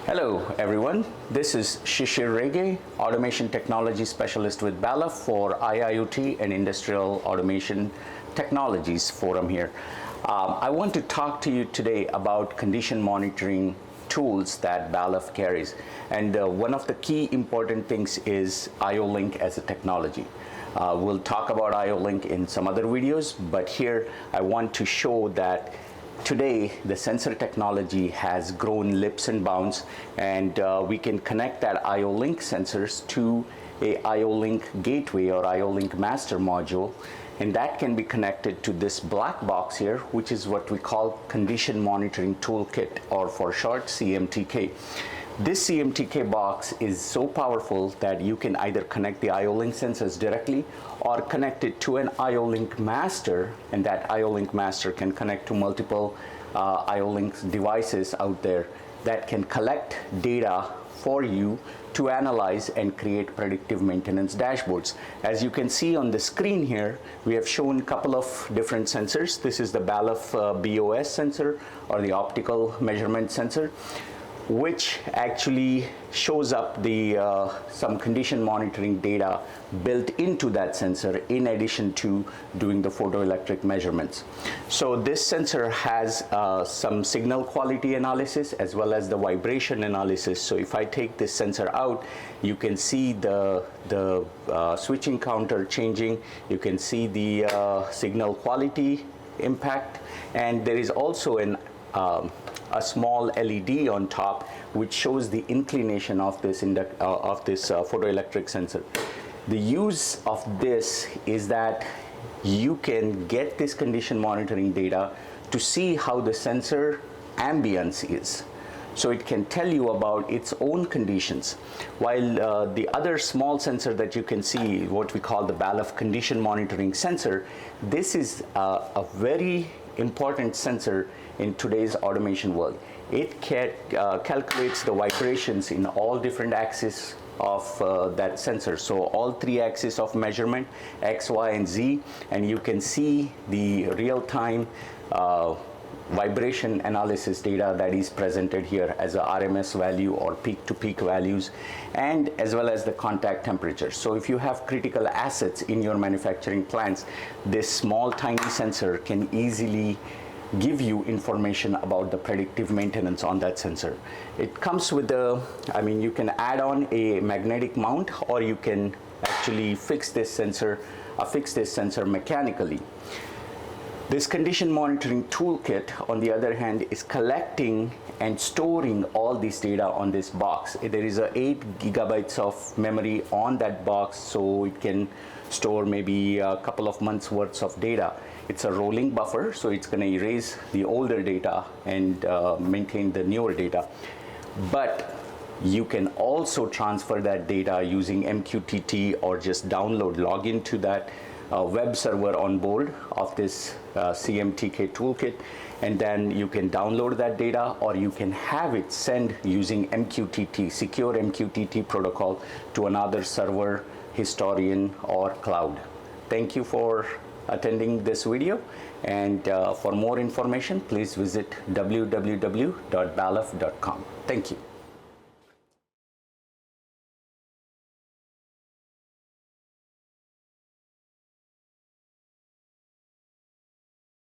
Hello everyone, this is Shishir Rege, Automation Technology Specialist with Balluff for IIoT and Industrial Automation Technologies Forum here. I want to talk to you today about condition monitoring tools that Balluff carries. And one of the key important things is IO-Link as a technology. We'll talk about IO-Link in some other videos, but here I want to show that today, the sensor technology has grown leaps and bounds, and we can connect that IO-Link sensors to a IO-Link gateway or IO-Link master module, and that can be connected to this black box here, which is what we call Condition Monitoring Toolkit, or for short, CMTK. This CMTK box is so powerful that you can either connect the IO-Link sensors directly or connect it to an IO-Link master, and that IO-Link master can connect to multiple IO-Link devices out there that can collect data for you to analyze and create predictive maintenance dashboards. As you can see on the screen here, we have shown a couple of different sensors. This is the Balluff BOS sensor, or the optical measurement sensor, which actually shows up the some condition monitoring data built into that sensor in addition to doing the photoelectric measurements. So this sensor has some signal quality analysis as well as the vibration analysis. So if I take this sensor out, you can see the switching counter changing, you can see the signal quality impact, and there is also a small LED on top which shows the inclination of this photoelectric sensor. The use of this is that you can get this condition monitoring data to see how the sensor ambience is. So it can tell you about its own conditions. While the other small sensor that you can see, what we call the Balluff condition monitoring sensor, this is a very important sensor in today's automation world. It calculates the vibrations in all different axes of that sensor. So all three axes of measurement, X, Y, and Z, and you can see the real-time vibration analysis data that is presented here as a RMS value or peak-to-peak values, and as well as the contact temperature. So if you have critical assets in your manufacturing plants, this small tiny sensor can easily give you information about the predictive maintenance on that sensor. It comes with you can add on a magnetic mount, or you can actually fix this sensor mechanically. This condition monitoring toolkit, on the other hand, is collecting and storing all this data on this box. There is 8 gigabytes of memory on that box, so it can store maybe a couple of months worth of data. It's a rolling buffer, so it's going to erase the older data and maintain the newer data. But you can also transfer that data using MQTT, or just log into that web server on board of this CMTK toolkit, and then you can download that data, or you can have it send using MQTT, secure MQTT protocol, to another server, historian, or cloud. Thank you for attending this video, and for more information, please visit www.balluff.com. Thank you.